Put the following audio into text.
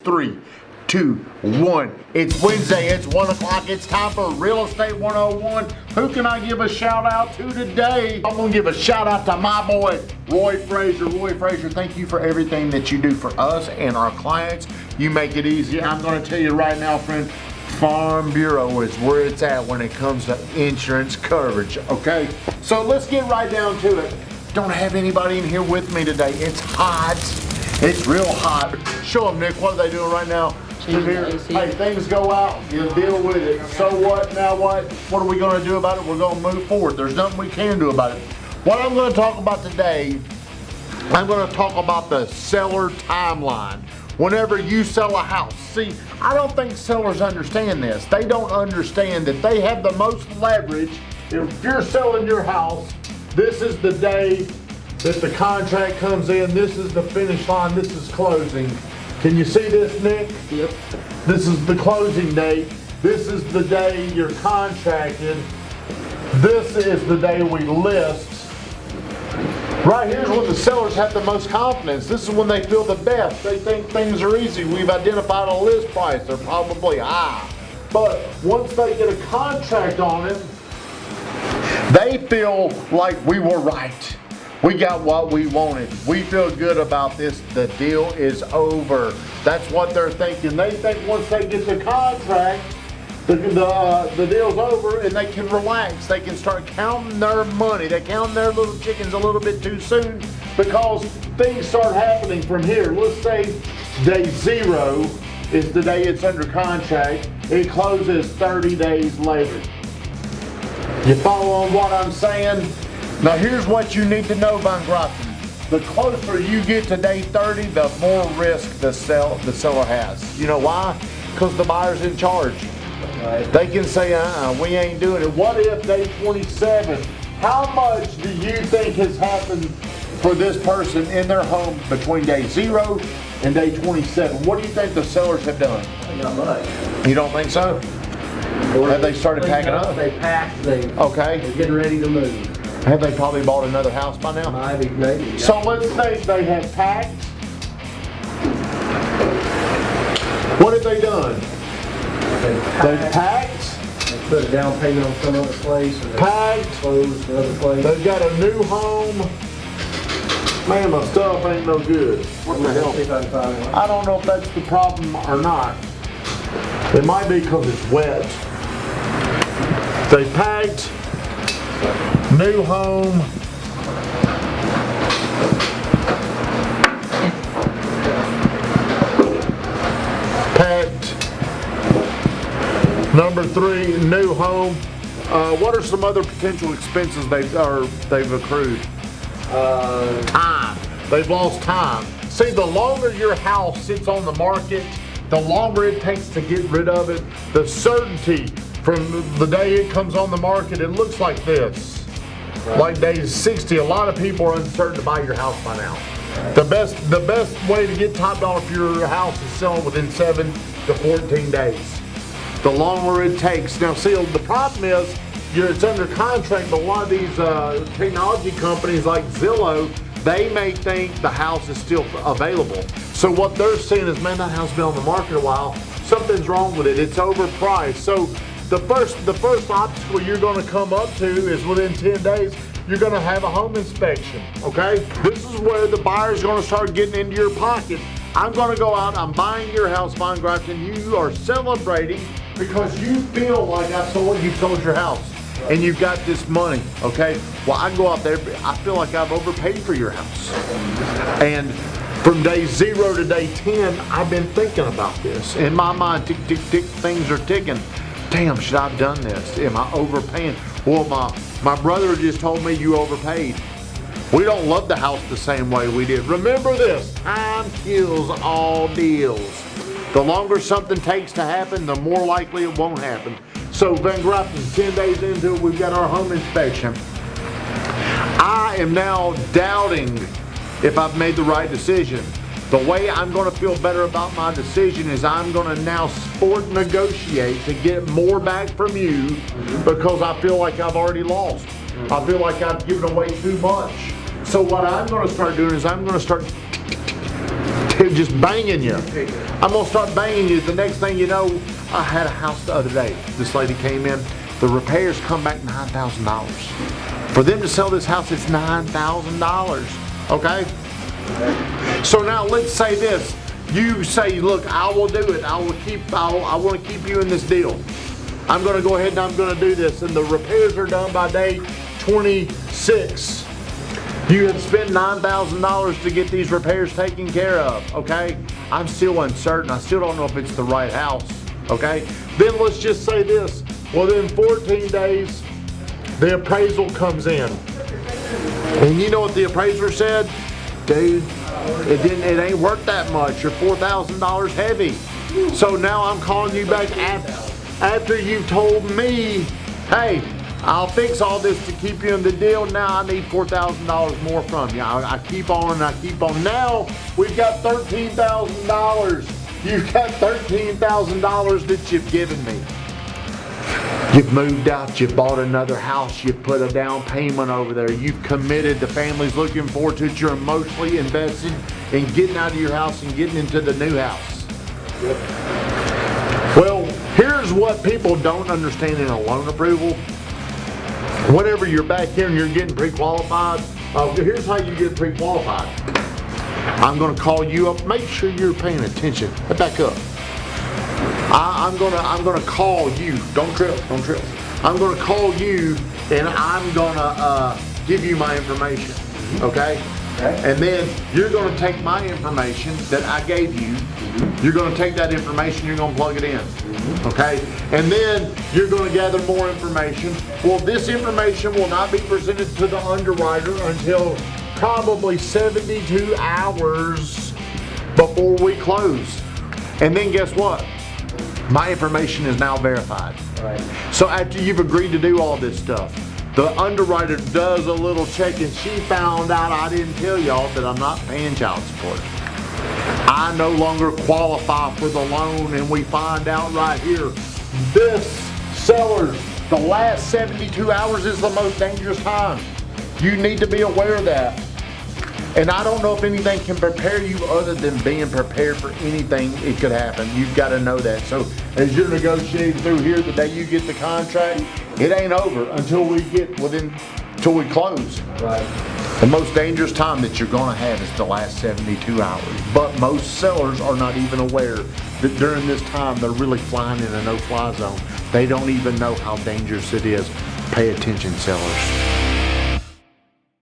3, 2, 1. It's Wednesday, it's 1 o'clock, it's time for Real Estate 101. Who can I give a shout out to today? I'm gonna give a shout out to my boy, Roy Frazier. Roy Frazier, thank you for everything that you do for us and our clients. You make it easy. I'm gonna tell you right now, friend, Farm Bureau is where it's at when it comes to insurance coverage, okay? So let's get right down to it. Don't have anybody in here with me today. It's hot. It's real hot. Show them, Nick, what are they doing right now? Hey, things go out, you deal with it. So what, now what? What are we gonna do about it? We're gonna move forward. There's nothing we can do about it. What I'm gonna talk about today, I'm gonna talk about the seller timeline. Whenever you sell a house, see, I don't think sellers understand this. They don't understand that they have the most leverage. If you're selling your house, this is the day that the contract comes in, this is the finish line, this is closing. Can you see this, Nick? Yep. This is the closing date. This is the day you're contracted. This is the day we list. Right here's when the sellers have the most confidence. This is when they feel the best. They think things are easy. We've identified a list price. They're probably high. But once they get a contract on it, they feel like we were right. We got what we wanted. We feel good about this. The deal is over. That's what they're thinking. They think once they get the contract, the deal's over and they can relax. They can start counting their money. They count their little chickens a little bit too soon because things start happening from here. Let's say day 0 is the day it's under contract. It closes 30 days later. You follow on what I'm saying? Now here's what you need to know, Van Grotten. The closer you get to day 30, the more risk the seller has. You know why? Because the buyer's in charge. Right. They can say, we ain't doing it. What if day 27? How much do you think has happened for this person in their home between day 0 and day 27? What do you think the sellers have done? Not much. You don't think so? Have they started packing up? They packed. They're getting ready to move. Have they probably bought another house by now? Maybe. Yeah. So let's say they have packed. What have they done? They've packed. They put a down payment on some other place. Or packed. Closed another place. They've got a new home. Man, my stuff ain't no good. What the hell? I don't know if that's the problem or not. It might be because it's wet. They packed. New home. Packed. Number 3, new home. What are some other potential expenses they've accrued? Time. They've lost time. See, the longer your house sits on the market, the longer it takes to get rid of it. The certainty from the day it comes on the market, it looks like this. Right. Like day 60, a lot of people are uncertain to buy your house by now. Right. The best way to get top dollar for your house is selling within 7 to 14 days. The longer it takes. Now see, the problem is, it's under contract, but a lot of these technology companies like Zillow, they may think the house is still available. So what they're saying is, man, that house has been on the market a while. Something's wrong with it. It's overpriced. So the first obstacle you're going to come up to is within 10 days, you're going to have a home inspection, okay? This is where the buyer's going to start getting into your pocket. I'm going to go out, I'm buying your house, Von Grafton. You are celebrating because you feel like you sold your house and you've got this money, okay? Well, I go out there, I feel like I've overpaid for your house. And from day 0 to day 10, I've been thinking about this. In my mind, tick, tick, tick, things are ticking. Damn, should I have done this? Am I overpaying? Well, my brother just told me you overpaid. We don't love the house the same way we did. Remember this, time kills all deals. The longer something takes to happen, the more likely it won't happen. So Van Grafton, 10 days into it, we've got our home inspection. I am now doubting if I've made the right decision. The way I'm going to feel better about my decision is I'm going to now sport negotiate to get more back from you because I feel like I've already lost. I feel like I've given away too much. So what I'm going to start doing is I'm going to start just banging you. I'm gonna start banging you. The next thing you know, I had a house the other day. This lady came in. The repairs come back $9,000. For them to sell this house, it's $9,000. Okay? So now let's say this. You say, look, I will do it. I want to keep you in this deal. I'm going to go ahead and I'm going to do this. And the repairs are done by day 26. You have spent $9,000 to get these repairs taken care of, okay? I'm still uncertain. I still don't know if it's the right house, okay? Then let's just say this. Well, then 14 days, the appraisal comes in. And you know what the appraiser said? Dude, it ain't worth that much. You're $4,000 heavy. So now I'm calling you back after you've told me, hey, I'll fix all this to keep you in the deal. Now I need $4,000 more from you. I keep on and I keep on. Now we've got $13,000. You've got $13,000 that you've given me. You've moved out, you've bought another house, you've put a down payment over there, you've committed, the family's looking forward to it, you're emotionally invested in getting out of your house and getting into the new house. Well, here's what people don't understand in a loan approval. Whenever you're back here and you're getting pre-qualified, here's how you get pre-qualified. I'm going to call you up. Make sure you're paying attention. Back up. I'm gonna call you. Don't trip. I'm gonna call you and I'm gonna give you my information. Okay? And then you're gonna take my information that I gave you. You're gonna take that information. You're gonna plug it in. Okay? And then you're gonna gather more information. Well, this information will not be presented to the underwriter until probably 72 hours before we close. And then guess what? My information is now verified. Right. So after you've agreed to do all this stuff, the underwriter does a little check and she found out I didn't tell y'all that I'm not paying child support. I no longer qualify for the loan, and we find out right here, this seller, the last 72 hours is the most dangerous time. You need to be aware of that. And I don't know if anything can prepare you other than being prepared for anything it could happen. You've got to know that. So as you're negotiating through here, the day you get the contract, it ain't over until we close. Right. The most dangerous time that you're going to have is the last 72 hours. But most sellers are not even aware that during this time they're really flying in a no-fly zone. They don't even know how dangerous it is. Pay attention, sellers.